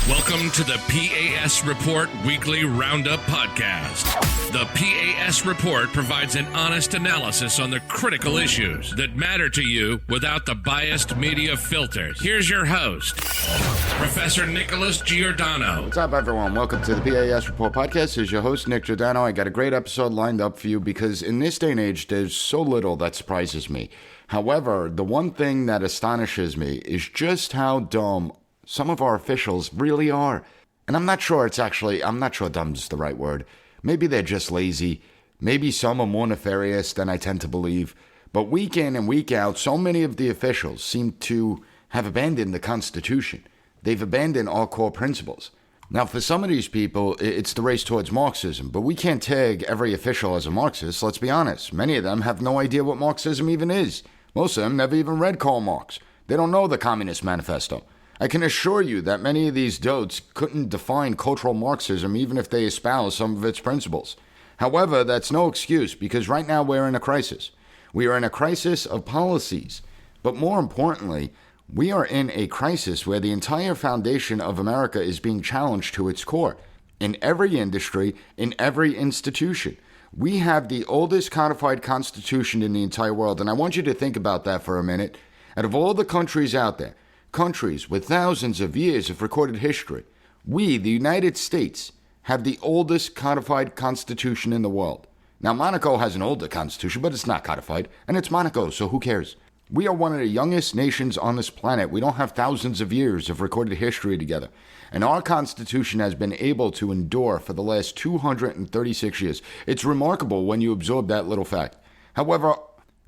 Welcome to the P.A.S. Report Weekly Roundup Podcast. The P.A.S. Report provides an honest analysis on the critical issues that matter to you without the biased media filters. Here's your host, Professor Nicholas Giordano. What's up, everyone? Welcome to the P.A.S. Report Podcast. This is your host, Nick Giordano. I got a great episode lined up for you because in this day and age, there's so little that surprises me. However, the one thing that astonishes me is just how dumb some of our officials really are. And I'm not sure dumb's the right word. Maybe they're just lazy. Maybe some are more nefarious than I tend to believe. But week in and week out, so many of the officials seem to have abandoned the Constitution. They've abandoned all core principles. Now, for some of these people, it's the race towards Marxism. But we can't tag every official as a Marxist, let's be honest. Many of them have no idea what Marxism even is. Most of them never even read Karl Marx. They don't know the Communist Manifesto. I can assure you that many of these dotes couldn't define cultural Marxism even if they espouse some of its principles. However, that's no excuse because right now we're in a crisis. We are in a crisis of policies. But more importantly, we are in a crisis where the entire foundation of America is being challenged to its core. In every industry, in every institution. We have the oldest codified constitution in the entire world. And I want you to think about that for a minute. Out of all the countries out there, countries with thousands of years of recorded history, we, the United States, have the oldest codified constitution in the world. Now, Monaco has an older constitution, but it's not codified, and it's Monaco, so who cares? We are one of the youngest nations on this planet. We don't have thousands of years of recorded history together. And our Constitution has been able to endure for the last 236 years. It's remarkable when you absorb that little fact. However,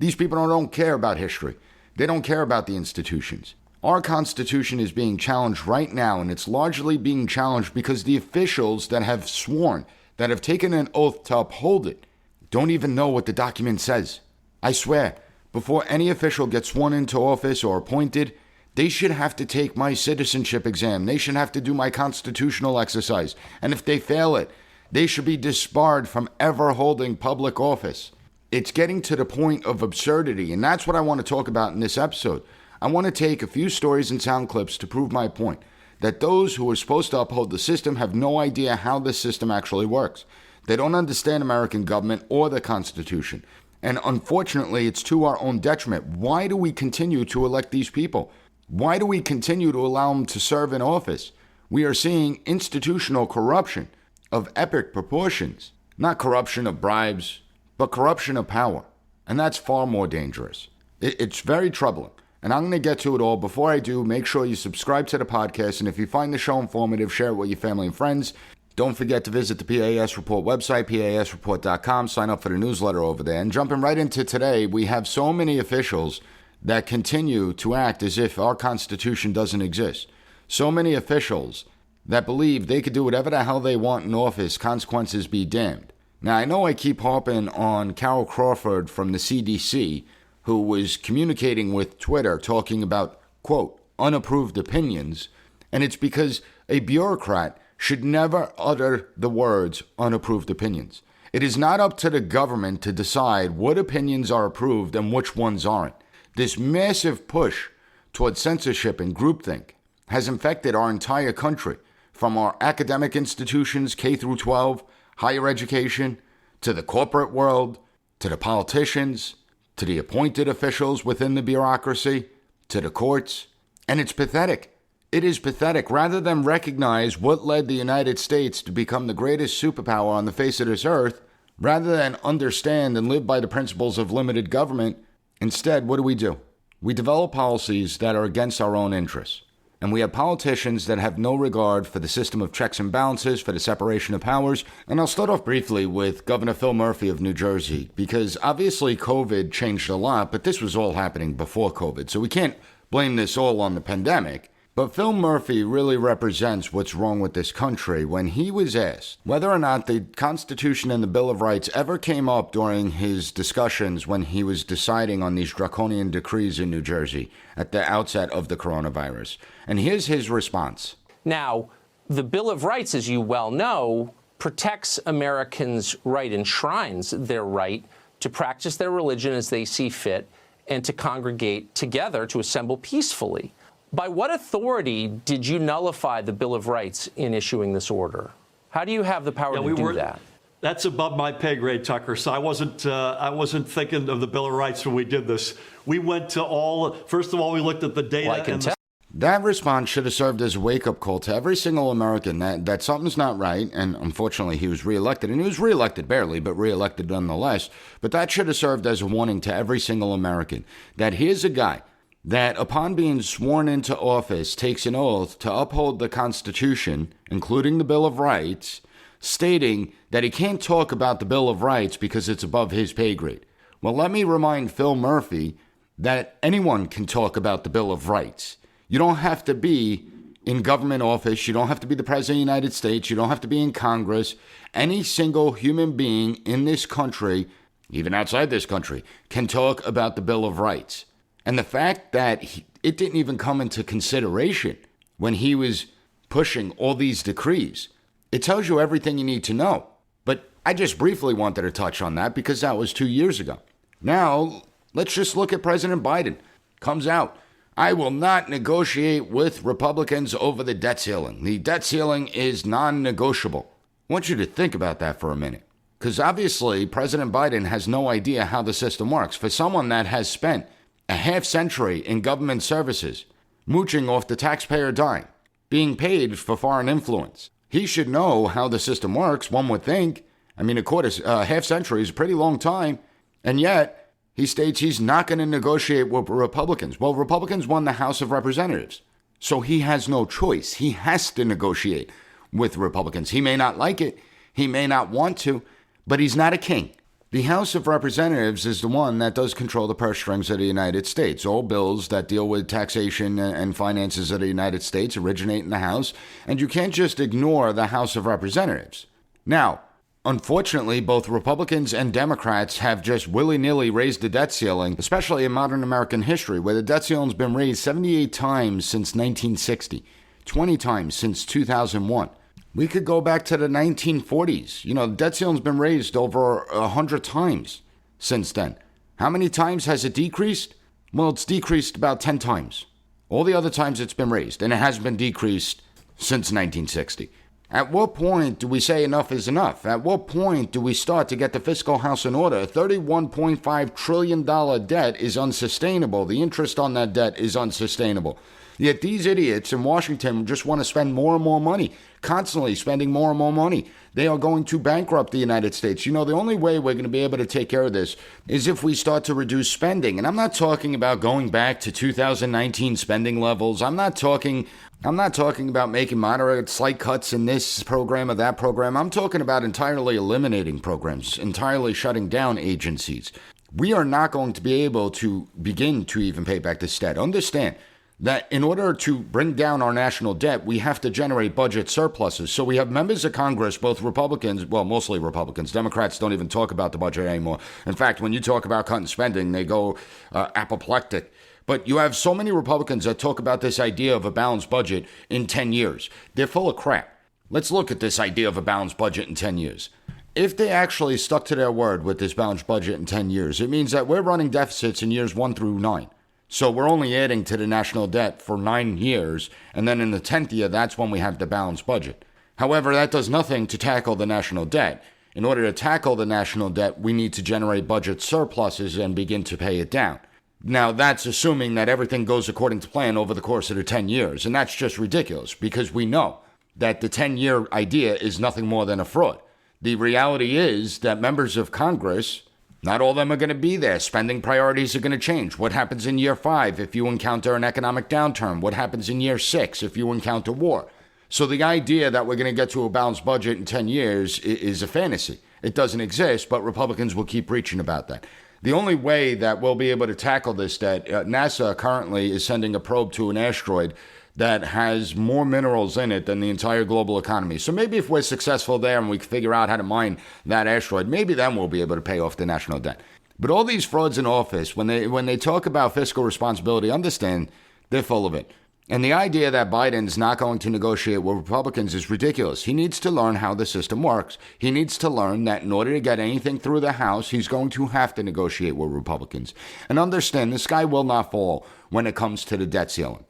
these people don't care about history. They don't care about the institutions. Our Constitution is being challenged right now, and it's largely being challenged because the officials that have sworn, that have taken an oath to uphold it, don't even know what the document says. I swear, before any official gets sworn into office or appointed, they should have to take my citizenship exam. They should have to do my constitutional exercise. And if they fail it, they should be disbarred from ever holding public office. It's getting to the point of absurdity, and that's what I want to talk about in this episode. I want to take a few stories and sound clips to prove my point, that those who are supposed to uphold the system have no idea how the system actually works. They don't understand American government or the Constitution. And unfortunately, it's to our own detriment. Why do we continue to elect these people? Why do we continue to allow them to serve in office? We are seeing institutional corruption of epic proportions. Not corruption of bribes, but corruption of power. And that's far more dangerous. It's very troubling. And I'm going to get to it all. Before I do, make sure you subscribe to the podcast. And if you find the show informative, share it with your family and friends. Don't forget to visit the PAS Report website, pasreport.com. Sign up for the newsletter over there. And jumping right into today, we have so many officials that continue to act as if our Constitution doesn't exist. So many officials that believe they could do whatever the hell they want in office, consequences be damned. Now, I know I keep harping on Carol Crawford from the CDC, who was communicating with Twitter talking about, quote, unapproved opinions, and it's because a bureaucrat should never utter the words unapproved opinions. It is not up to the government to decide what opinions are approved and which ones aren't. This massive push toward censorship and groupthink has infected our entire country, from our academic institutions, K through 12, higher education, to the corporate world, to the politicians, to the appointed officials within the bureaucracy, to the courts. And it's pathetic. It is pathetic. Rather than recognize what led the United States to become the greatest superpower on the face of this earth, rather than understand and live by the principles of limited government, instead, what do? We develop policies that are against our own interests. And we have politicians that have no regard for the system of checks and balances, for the separation of powers. And I'll start off briefly with Governor Phil Murphy of New Jersey, because obviously COVID changed a lot, but this was all happening before COVID. So we can't blame this all on the pandemic. But Phil Murphy really represents what's wrong with this country when he was asked whether or not the Constitution and the Bill of Rights ever came up during his discussions when he was deciding on these draconian decrees in New Jersey at the outset of the coronavirus. And here's his response. Now, the Bill of Rights, as you well know, protects Americans' right, enshrines their right to practice their religion as they see fit and to congregate together to assemble peacefully. By what authority did you nullify the Bill of Rights in issuing this order? How do you have the power to do that? That's above my pay grade, Tucker. So I wasn't thinking of the Bill of Rights when we did this. We went to first of all, we looked at the data. That response should have served as a wake-up call to every single American that something's not right, and unfortunately he was reelected, and he was reelected barely, but reelected nonetheless. But that should have served as a warning to every single American that here's a guy that upon being sworn into office takes an oath to uphold the Constitution, including the Bill of Rights, stating that he can't talk about the Bill of Rights because it's above his pay grade. Well, let me remind Phil Murphy that anyone can talk about the Bill of Rights. You don't have to be in government office. You don't have to be the President of the United States. You don't have to be in Congress. Any single human being in this country, even outside this country, can talk about the Bill of Rights. And the fact that it didn't even come into consideration when he was pushing all these decrees, it tells you everything you need to know. But I just briefly wanted to touch on that because that was 2 years ago. Now, let's just look at President Biden. Comes out. I will not negotiate with Republicans over the debt ceiling. The debt ceiling is non-negotiable. I want you to think about that for a minute. Because obviously, President Biden has no idea how the system works. For someone that has spent a half century in government services, mooching off the taxpayer dime, being paid for foreign influence, he should know how the system works, one would think. I mean, a half century is a pretty long time. And yet, he states he's not going to negotiate with Republicans. Well, Republicans won the House of Representatives, so he has no choice. He has to negotiate with Republicans. He may not like it. He may not want to, but he's not a king. The House of Representatives is the one that does control the purse strings of the United States. All bills that deal with taxation and finances of the United States originate in the House, and you can't just ignore the House of Representatives. Now, unfortunately, both Republicans and Democrats have just willy-nilly raised the debt ceiling, especially in modern American history, where the debt ceiling's been raised 78 times since 1960, 20 times since 2001. We could go back to the 1940s. The debt ceiling's been raised over 100 times since then. How many times has it decreased? Well, it's decreased about 10 times. All the other times it's been raised, and it hasn't been decreased since 1960. At what point do we say enough is enough? At what point do we start to get the fiscal house in order? A $31.5 trillion debt is unsustainable. The interest on that debt is unsustainable. Yet these idiots in Washington just want to spend more and more money, constantly spending more and more money. They are going to bankrupt the United States. The only way we're going to be able to take care of this is if we start to reduce spending. And I'm not talking about going back to 2019 spending levels. I'm not talking about making moderate, slight cuts in this program or that program. I'm talking about entirely eliminating programs, entirely shutting down agencies. We are not going to be able to begin to even pay back this debt. Understand that in order to bring down our national debt, we have to generate budget surpluses. So we have members of Congress, both Republicans, well, mostly Republicans. Democrats don't even talk about the budget anymore. In fact, when you talk about cutting spending, they go apoplectic. But you have so many Republicans that talk about this idea of a balanced budget in 10 years. They're full of crap. Let's look at this idea of a balanced budget in 10 years. If they actually stuck to their word with this balanced budget in 10 years, it means that we're running deficits in years 1 through 9. So we're only adding to the national debt for 9 years, and then in the 10th year, that's when we have the balanced budget. However, that does nothing to tackle the national debt. In order to tackle the national debt, we need to generate budget surpluses and begin to pay it down. Now, that's assuming that everything goes according to plan over the course of the 10 years, and that's just ridiculous because we know that the 10-year idea is nothing more than a fraud. The reality is that members of Congress, not all of them are going to be there. Spending priorities are going to change. What happens in year 5 if you encounter an economic downturn? What happens in year 6 if you encounter war? So the idea that we're going to get to a balanced budget in 10 years is a fantasy. It doesn't exist, but Republicans will keep preaching about that. The only way that we'll be able to tackle this debt, NASA currently is sending a probe to an asteroid that has more minerals in it than the entire global economy. So maybe if we're successful there and we can figure out how to mine that asteroid, maybe then we'll be able to pay off the national debt. But all these frauds in office, when they talk about fiscal responsibility, understand they're full of it. And the idea that Biden's not going to negotiate with Republicans is ridiculous. He needs to learn how the system works. He needs to learn that in order to get anything through the House, he's going to have to negotiate with Republicans. And understand the sky will not fall when it comes to the debt ceiling.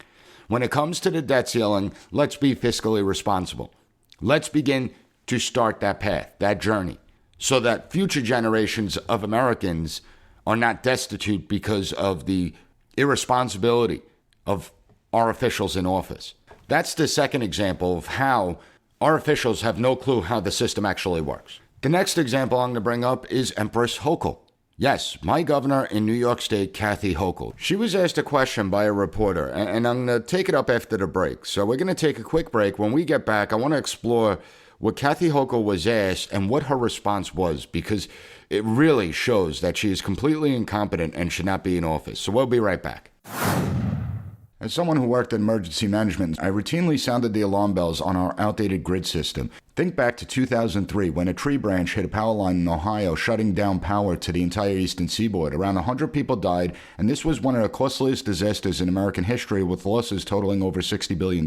When it comes to the debt ceiling, let's be fiscally responsible. Let's begin to start that path, that journey, so that future generations of Americans are not destitute because of the irresponsibility of our officials in office. That's the second example of how our officials have no clue how the system actually works. The next example I'm going to bring up is Empress Hochul. Yes, my governor in New York State, Kathy Hochul. She was asked a question by a reporter, and I'm going to take it up after the break. So we're going to take a quick break. When we get back, I want to explore what Kathy Hochul was asked and what her response was, because it really shows that she is completely incompetent and should not be in office. So we'll be right back. As someone who worked in emergency management, I routinely sounded the alarm bells on our outdated grid system. Think back to 2003 when a tree branch hit a power line in Ohio, shutting down power to the entire eastern seaboard. Around 100 people died, and this was one of the costliest disasters in American history, with losses totaling over $60 billion.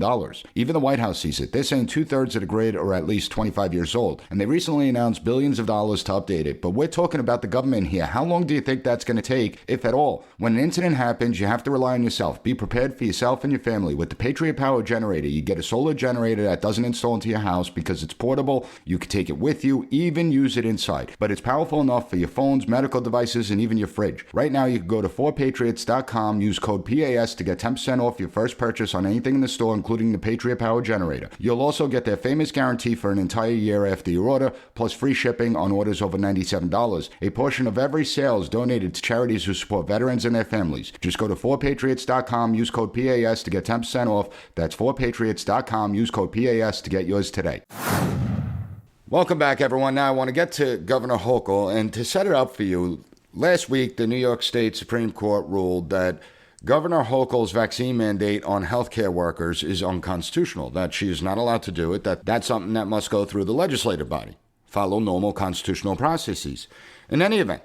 Even the White House sees it. They're saying 2/3 of the grid are at least 25 years old, and they recently announced billions of dollars to update it. But we're talking about the government here. How long do you think that's going to take, if at all? When an incident happens, you have to rely on yourself. Be prepared for yourself and your family. With the Patriot Power Generator, you get a solar generator that doesn't install into your house because it's portable. You can take it with you, even use it inside. But it's powerful enough for your phones, medical devices, and even your fridge. Right now, you can go to 4patriots.com, use code P.A.S. to get 10% off your first purchase on anything in the store, including the Patriot Power Generator. You'll also get their famous guarantee for an entire year after your order, plus free shipping on orders over $97. A portion of every sale is donated to charities who support veterans and their families. Just go to 4patriots.com, use code PAS to get 10% off. That's 4patriots.com, use code PAS to get yours today. Welcome back, everyone. Now I want to get to Governor Hochul, and to set it up for you, last week the New York State Supreme Court ruled that Governor Hochul's vaccine mandate on healthcare workers is unconstitutional, that she is not allowed to do it, that's something that must go through the legislative body, follow normal constitutional processes. In any event,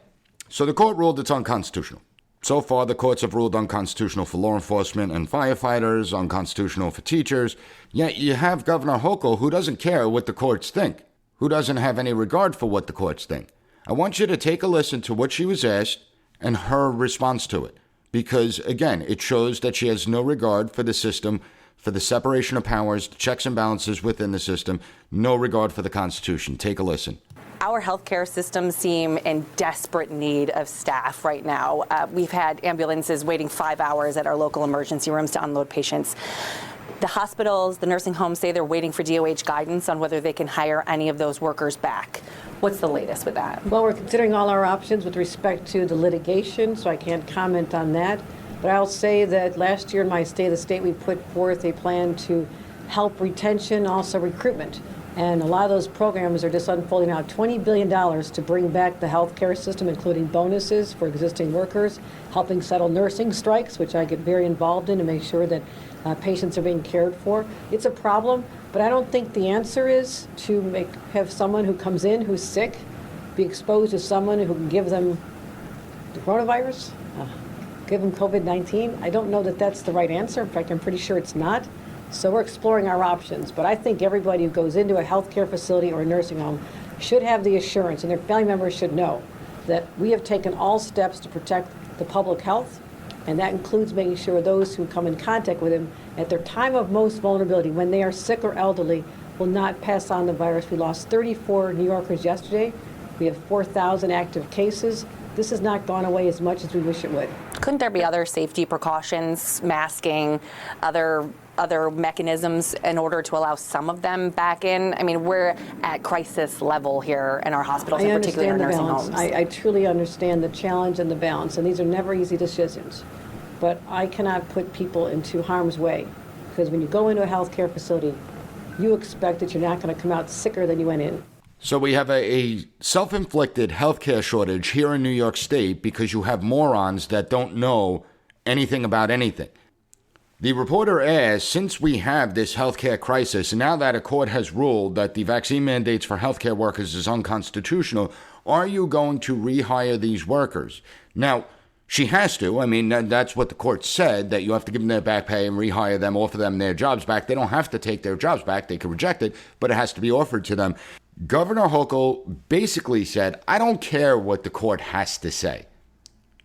so the court ruled it's unconstitutional. So far, the courts have ruled unconstitutional for law enforcement and firefighters, unconstitutional for teachers, yet you have Governor Hochul who doesn't care what the courts think, who doesn't have any regard for what the courts think. I want you to take a listen to what she was asked and her response to it, because, again, it shows that she has no regard for the system, for the separation of powers, checks and balances within the system, no regard for the Constitution. Take a listen. Our healthcare systems seem in desperate need of staff right now. We've had ambulances waiting 5 hours at our local emergency rooms to unload patients. The hospitals, the nursing homes say they're waiting for DOH guidance on whether they can hire any of those workers back. What's the latest with that? Well, we're considering all our options with respect to the litigation, so I can't comment on that. But I'll say that last year in my State of the State, we put forth a plan to help retention, also recruitment. And a lot of those programs are just unfolding now. $20 billion to bring back the healthcare system, including bonuses for existing workers, helping settle nursing strikes, which I get very involved in to make sure that patients are being cared for. It's a problem, but I don't think the answer is to have someone who comes in who's sick be exposed to someone who can give them the coronavirus, give them COVID-19. I don't know that that's the right answer. In fact, I'm pretty sure it's not. So we're exploring our options. But I think everybody who goes into a healthcare facility or a nursing home should have the assurance, and their family members should know, that we have taken all steps to protect the public health, and that includes making sure those who come in contact with him at their time of most vulnerability, when they are sick or elderly, will not pass on the virus. We lost 34 New Yorkers yesterday. We have 4,000 active cases. This has not gone away as much as we wish it would. Couldn't there be other safety precautions, masking, other mechanisms in order to allow some of them back in? I mean, we're at crisis level here in our hospitals, and particularly in our nursing homes. I truly understand the challenge and the balance, and these are never easy decisions. But I cannot put people into harm's way, because when you go into a healthcare facility, you expect that you're not going to come out sicker than you went in. So we have a self-inflicted healthcare shortage here in New York State because you have morons that don't know anything about anything. The reporter asked, since we have this healthcare crisis, and now that a court has ruled that the vaccine mandates for healthcare workers is unconstitutional, are you going to rehire these workers? Now, she has to. I mean, that's what the court said, that you have to give them their back pay and rehire them, offer them their jobs back. They don't have to take their jobs back. They can reject it, but it has to be offered to them. Governor Hochul basically said, I don't care what the court has to say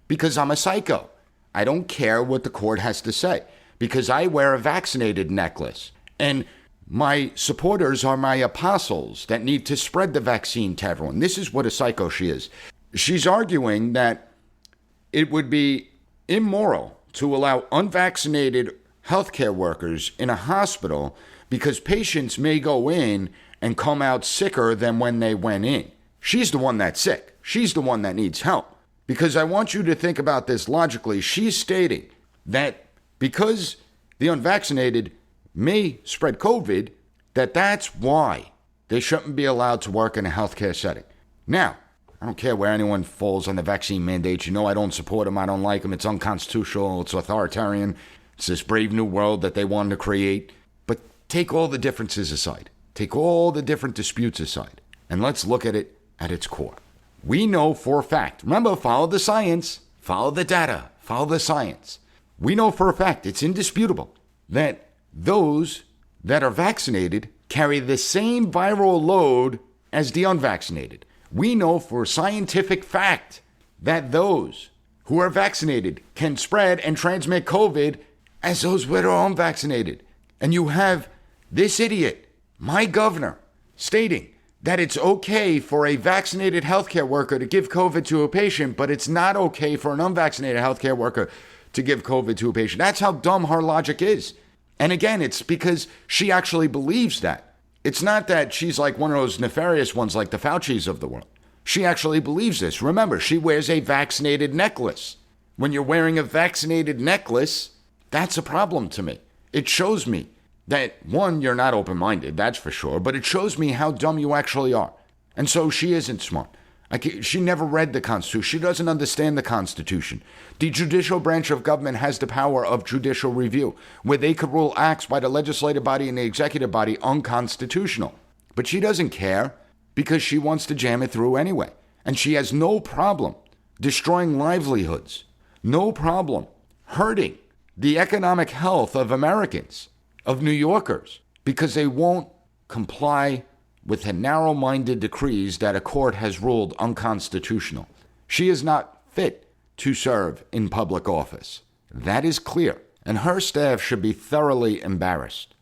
because I'm a psycho. I don't care what the court has to say. because I wear a vaccinated necklace. And my supporters are my apostles that need to spread the vaccine to everyone. This is what a psycho she is. She's arguing that it would be immoral to allow unvaccinated healthcare workers in a hospital because patients may go in and come out sicker than when they went in. She's the one that's sick. She's the one that needs help. Because I want you to think about this logically. She's stating that because the unvaccinated may spread COVID, that's why they shouldn't be allowed to work in a healthcare setting. Now, I don't care where anyone falls on the vaccine mandates. You know I don't support them. I don't like them. It's unconstitutional. It's authoritarian. It's this brave new world that they wanted to create. But take all the differences aside. Take all the different disputes aside. And let's look at it at its core. We know for a fact. Remember, follow the science. Follow the data. Follow the science. We know for a fact, it's indisputable, that those that are vaccinated carry the same viral load as the unvaccinated. We know for scientific fact that those who are vaccinated can spread and transmit COVID as those that are unvaccinated. And you have this idiot, my governor, stating that it's okay for a vaccinated healthcare worker to give COVID to a patient, but it's not okay for an unvaccinated healthcare worker to give COVID to a patient. That's how dumb her logic is. And again, it's because she actually believes that. It's not that she's like one of those nefarious ones like the Faucis of the world. She actually believes this. Remember, she wears a vaccinated necklace. When you're wearing a vaccinated necklace, that's a problem to me. It shows me that, one, you're not open-minded, that's for sure, but it shows me how dumb you actually are. And so she isn't smart. She never read the Constitution. She doesn't understand the Constitution. The judicial branch of government has the power of judicial review, where they could rule acts by the legislative body and the executive body unconstitutional. But she doesn't care because she wants to jam it through anyway. And she has no problem destroying livelihoods, no problem hurting the economic health of Americans, of New Yorkers, because they won't comply with the narrow-minded decrees that a court has ruled unconstitutional. She is not fit to serve in public office. That is clear. And her staff should be thoroughly embarrassed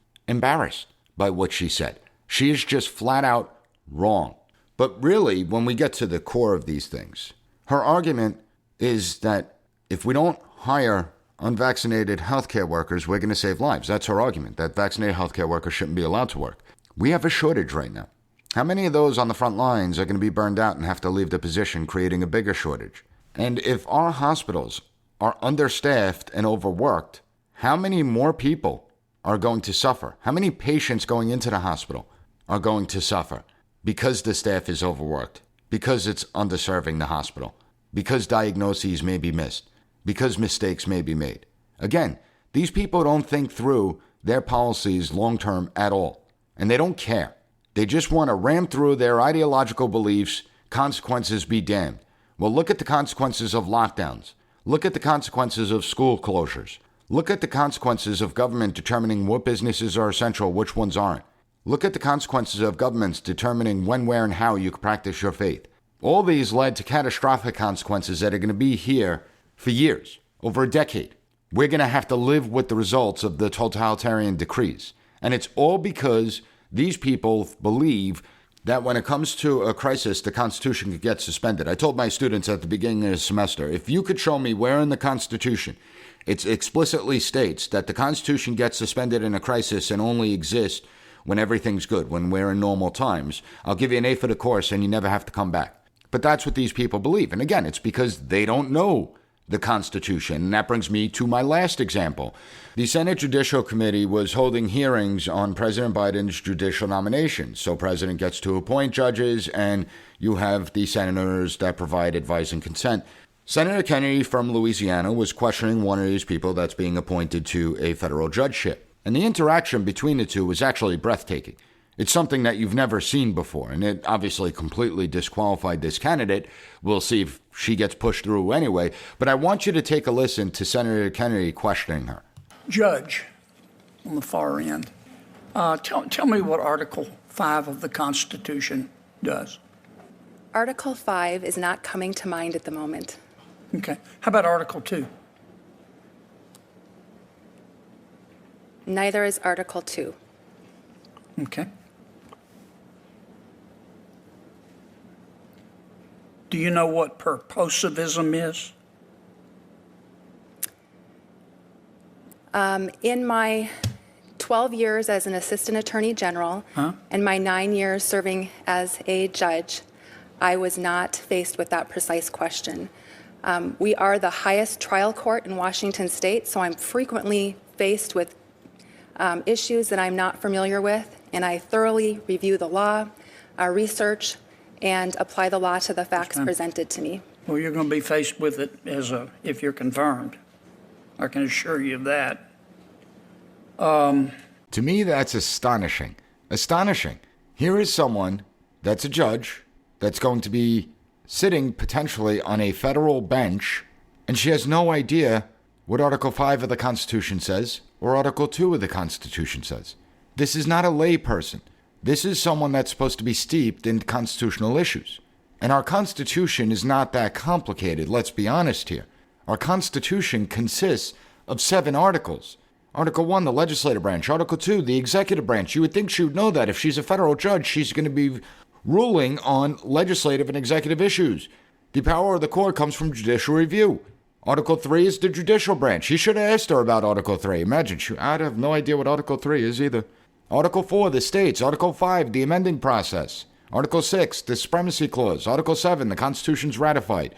by what she said. She is just flat out wrong. But really, when we get to the core of these things, her argument is that if we don't hire unvaccinated healthcare workers, we're going to save lives. That's her argument, that vaccinated healthcare workers shouldn't be allowed to work. We have a shortage right now. How many of those on the front lines are going to be burned out and have to leave the position, creating a bigger shortage? And if our hospitals are understaffed and overworked, how many more people are going to suffer? How many patients going into the hospital are going to suffer because the staff is overworked, because it's underserving the hospital, because diagnoses may be missed, because mistakes may be made? Again, these people don't think through their policies long-term at all, and they don't care. They just want to ram through their ideological beliefs, consequences be damned. Well, look at the consequences of lockdowns. Look at the consequences of school closures. Look at the consequences of government determining what businesses are essential, which ones aren't. Look at the consequences of governments determining when, where, and how you can practice your faith. All these led to catastrophic consequences that are going to be here for years, over a decade. We're going to have to live with the results of the totalitarian decrees. And it's all because these people believe that when it comes to a crisis, the Constitution could get suspended. I told my students at the beginning of the semester, if you could show me where in the Constitution it explicitly states that the Constitution gets suspended in a crisis and only exists when everything's good, when we're in normal times, I'll give you an A for the course and you never have to come back. But that's what these people believe. And again, it's because they don't know the Constitution. And that brings me to my last example. The Senate Judicial Committee was holding hearings on President Biden's judicial nominations. So President gets to appoint judges, and you have the senators that provide advice and consent. Senator Kennedy from Louisiana was questioning one of these people that's being appointed to a federal judgeship. And the interaction between the two was actually breathtaking. It's something that you've never seen before, and it obviously completely disqualified this candidate. We'll see if she gets pushed through anyway. But I want you to take a listen to Senator Kennedy questioning her. Judge, on the far end, tell me what Article 5 of the Constitution does. Article 5 is not coming to mind at the moment. Okay. How about Article 2? Neither is Article 2. Okay. Do you know what purposivism is? In my 12 years as an assistant attorney general and my 9 years serving as a judge, I was not faced with that precise question. We are the highest trial court in Washington state, so I'm frequently faced with issues that I'm not familiar with, and I thoroughly review the law, research, and apply the law to the facts presented to me. Well, you're going to be faced with it if you're confirmed. I can assure you of that. To me, that's astonishing. Astonishing. Here is someone that's a judge that's going to be sitting potentially on a federal bench, and she has no idea what Article 5 of the Constitution says or Article 2 of the Constitution says. This is not a layperson. This is someone that's supposed to be steeped in constitutional issues. And our Constitution is not that complicated, let's be honest here. Our Constitution consists of 7 articles. Article 1, the legislative branch. Article 2, the executive branch. You would think she would know that. If she's a federal judge, she's going to be ruling on legislative and executive issues. The power of the court comes from judicial review. Article 3 is the judicial branch. He should have asked her about Article 3. Imagine, I'd have no idea what Article 3 is either. Article 4, the states. Article 5, the amending process. Article 6, the supremacy clause. Article 7, the Constitution's ratified.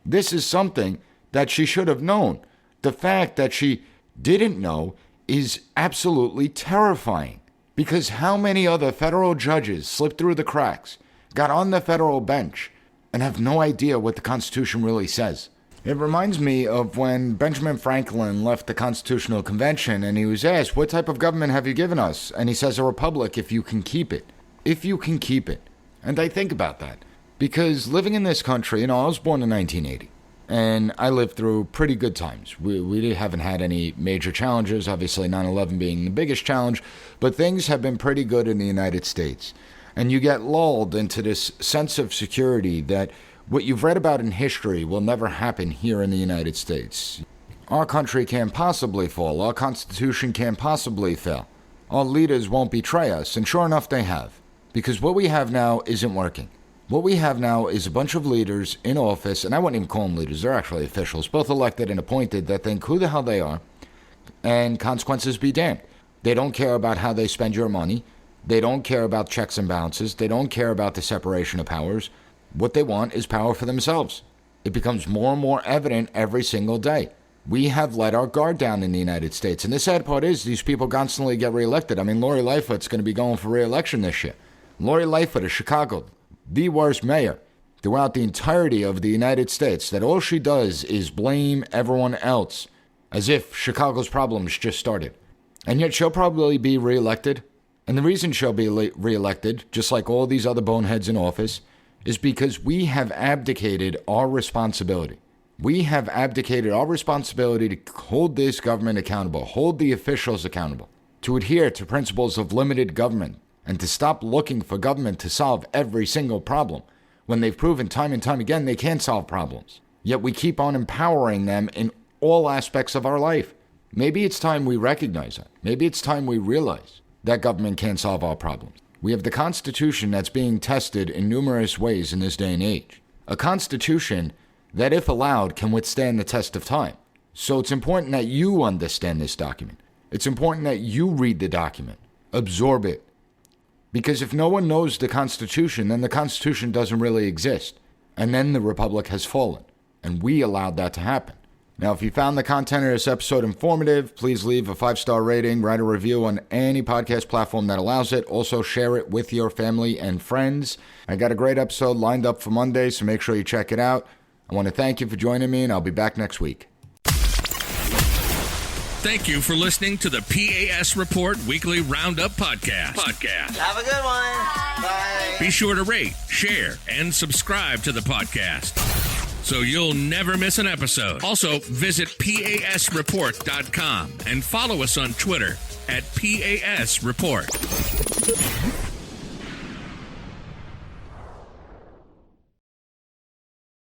This is something that she should have known. The fact that she didn't know is absolutely terrifying. Because how many other federal judges slipped through the cracks, got on the federal bench, and have no idea what the Constitution really says? It reminds me of when Benjamin Franklin left the Constitutional Convention and he was asked, what type of government have you given us? And he says, a republic if you can keep it. If you can keep it. And I think about that. Because living in this country, I was born in 1980. And I lived through pretty good times. We haven't had any major challenges, obviously 9/11 being the biggest challenge, but things have been pretty good in the United States. And you get lulled into this sense of security that what you've read about in history will never happen here in the United States. Our country can't possibly fall. Our Constitution can't possibly fail. Our leaders won't betray us, and sure enough, they have. Because what we have now isn't working. What we have now is a bunch of leaders in office, and I wouldn't even call them leaders, they're actually officials, both elected and appointed, that think who the hell they are, and consequences be damned. They don't care about how they spend your money. They don't care about checks and balances. They don't care about the separation of powers. What they want is power for themselves. It becomes more and more evident every single day. We have let our guard down in the United States, and the sad part is these people constantly get reelected. I mean, Lori Lightfoot's going to be going for reelection this year. Lori Lightfoot of Chicago, the worst mayor throughout the entirety of the United States, that all she does is blame everyone else as if Chicago's problems just started. And yet she'll probably be reelected. And the reason she'll be reelected, just like all these other boneheads in office, is because we have abdicated our responsibility. We have abdicated our responsibility to hold this government accountable, hold the officials accountable, to adhere to principles of limited government, and to stop looking for government to solve every single problem when they've proven time and time again they can't solve problems. Yet we keep on empowering them in all aspects of our life. Maybe it's time we recognize that. Maybe it's time we realize that government can't solve our problems. We have the Constitution that's being tested in numerous ways in this day and age. A Constitution that, if allowed, can withstand the test of time. So it's important that you understand this document. It's important that you read the document, absorb it. Because if no one knows the Constitution, then the Constitution doesn't really exist. And then the Republic has fallen. And we allowed that to happen. Now, if you found the content of this episode informative, please leave a 5-star rating, write a review on any podcast platform that allows it. Also, share it with your family and friends. I got a great episode lined up for Monday, so make sure you check it out. I want to thank you for joining me, and I'll be back next week. Thank you for listening to the P.A.S. Report Weekly Roundup Podcast. Have a good one. Bye. Be sure to rate, share, and subscribe to the podcast so you'll never miss an episode. Also, visit PASreport.com and follow us on Twitter at PAS Report.